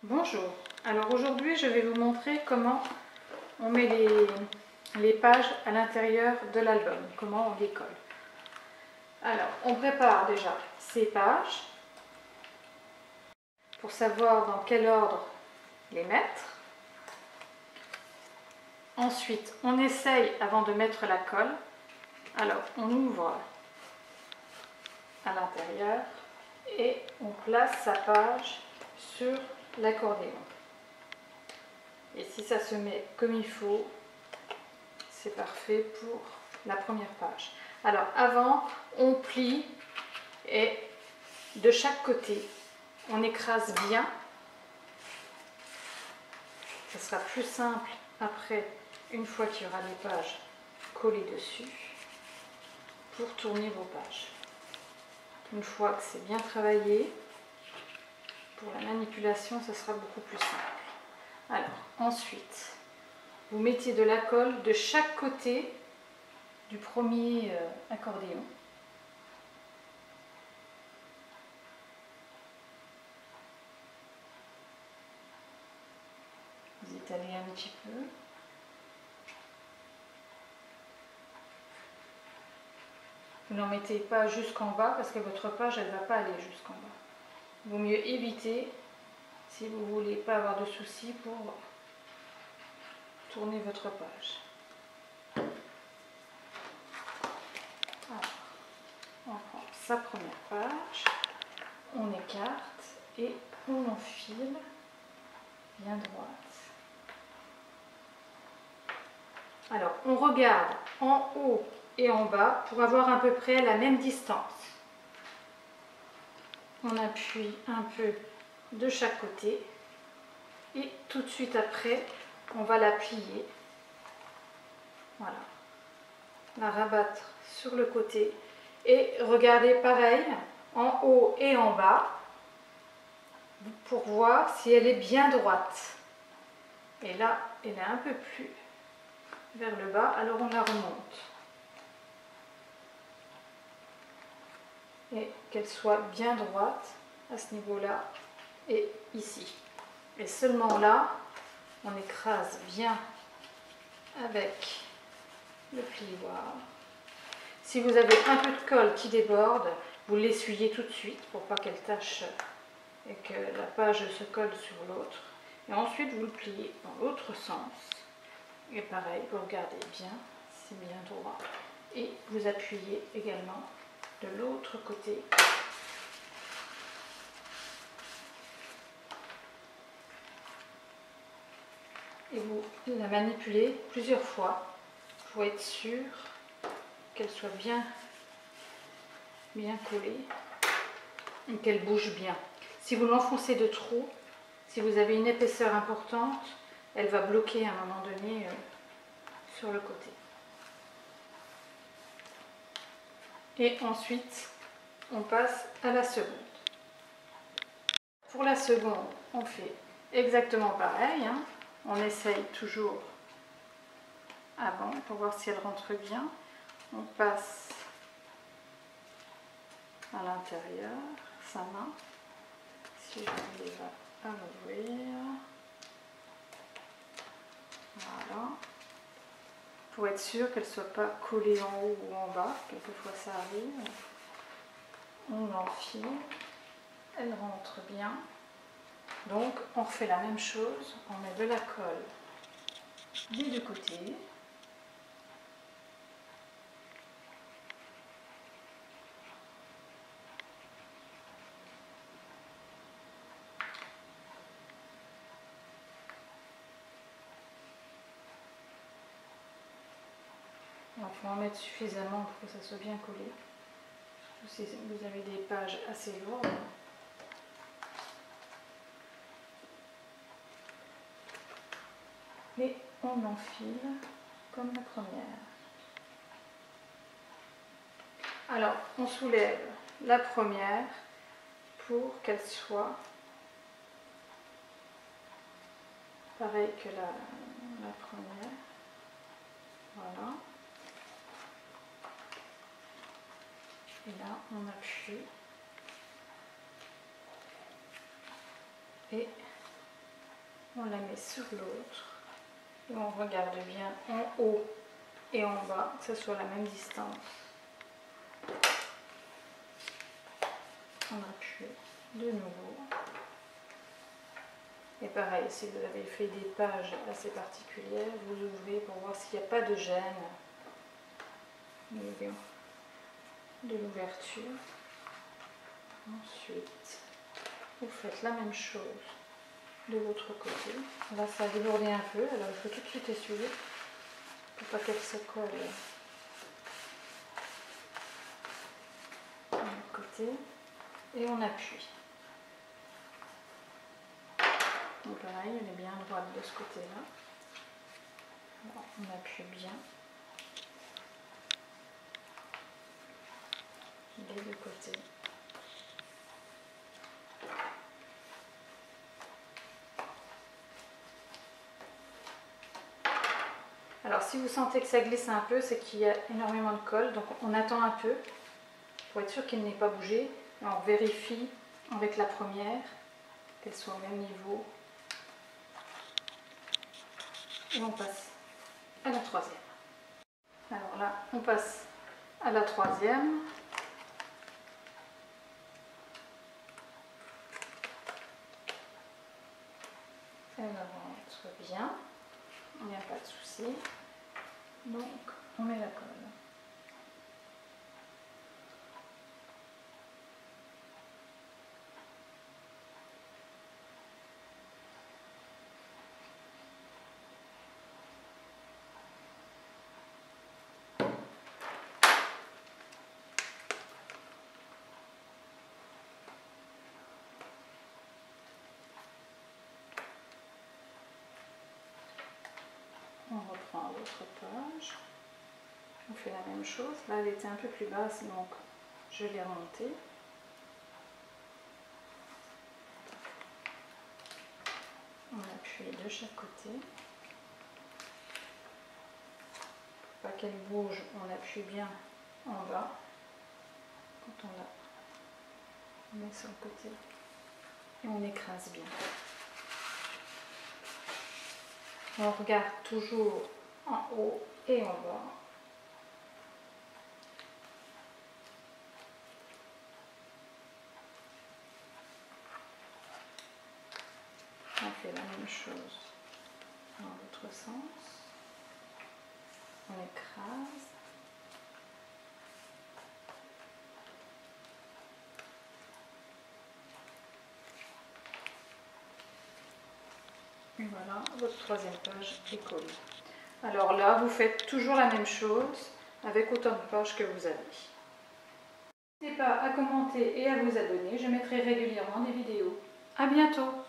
Bonjour, alors aujourd'hui je vais vous montrer comment on met les pages à l'intérieur de l'album, comment on les colle. Alors on prépare déjà ces pages pour savoir dans quel ordre les mettre. Ensuite on essaye avant de mettre la colle, alors on ouvre à l'intérieur et on place sa page sur l'accordéon. Et si ça se met comme il faut, c'est parfait pour la première page. Alors avant, on plie et de chaque côté, on écrase bien. Ce sera plus simple après, une fois qu'il y aura les pages collées dessus, pour tourner vos pages. Une fois que c'est bien travaillé, pour la manipulation, ce sera beaucoup plus simple. Alors, ensuite, vous mettez de la colle de chaque côté du premier accordéon. Vous étalez un petit peu. Vous n'en mettez pas jusqu'en bas parce que votre page, elle ne va pas aller jusqu'en bas. Il vaut mieux éviter si vous ne voulez pas avoir de soucis pour tourner votre page. Alors, on prend sa première page, on écarte et on enfile bien droite. Alors, on regarde en haut et en bas pour avoir à peu près la même distance. On appuie un peu de chaque côté et tout de suite après, on va la plier. Voilà. La rabattre sur le côté et regardez pareil en haut et en bas pour voir si elle est bien droite. Et là, elle est un peu plus vers le bas, alors on la remonte. Et qu'elle soit bien droite à ce niveau-là et ici. Et seulement là, on écrase bien avec le plioir. Si vous avez un peu de colle qui déborde, vous l'essuyez tout de suite pour pas qu'elle tâche et que la page se colle sur l'autre. Et ensuite, vous le pliez dans l'autre sens. Et pareil, vous regardez bien, c'est bien droit. Et vous appuyez également de l'autre côté. Et vous la manipulez plusieurs fois pour être sûr qu'elle soit bien collée et qu'elle bouge bien. Si vous l'enfoncez de trop, si vous avez une épaisseur importante, elle va bloquer à un moment donné sur le côté. Et ensuite, on passe à la seconde. Pour la seconde, on fait exactement pareil. On essaye toujours avant pour voir si elle rentre bien. On passe à l'intérieur sa main, si j'arrive à l'ouvrir. Voilà. Pour être sûr qu'elle ne soit pas collée en haut ou en bas, quelquefois ça arrive. On l'enfile, elle rentre bien. Donc on refait la même chose, on met de la colle des deux côtés. Il faut en mettre suffisamment pour que ça soit bien collé. Surtout si vous avez des pages assez lourdes. Et on enfile comme la première. Alors, on soulève la première pour qu'elle soit pareil que la première. Voilà. Et là, on appuie. Et on la met sur l'autre et on regarde bien en haut et en bas, que ce soit la même distance. On appuie de nouveau. Et pareil, si vous avez fait des pages assez particulières, vous ouvrez pour voir s'il n'y a pas de gêne au niveau de l'ouverture. Ensuite, vous faites la même chose de l'autre côté. Là, ça a déborder un peu, alors il faut tout de suite essuyer pour pas qu'elle se colle de l'autre côté. Et on appuie. Donc pareil, elle est bien droite de ce côté-là. On appuie bien des deux côtés. Alors si vous sentez que ça glisse un peu, c'est qu'il y a énormément de colle, donc on attend un peu pour être sûr qu'il n'ait pas bougé. Et on vérifie avec la première qu'elle soit au même niveau. Et on passe à la troisième. Alors là, on passe à la troisième. Elle va être bien, il n'y a pas de souci. Donc, on met la colle. On reprend l'autre page, on fait la même chose. Là, elle était un peu plus basse, donc je l'ai remontée. On appuie de chaque côté. Pour pas qu'elle bouge, on appuie bien en bas quand on la met sur le côté. Et on écrase bien. On regarde toujours en haut et en bas. On fait la même chose dans l'autre sens. On écrase. Et voilà, votre troisième page est collée. Alors là, vous faites toujours la même chose avec autant de pages que vous avez. N'hésitez pas à commenter et à vous abonner, je mettrai régulièrement des vidéos. À bientôt!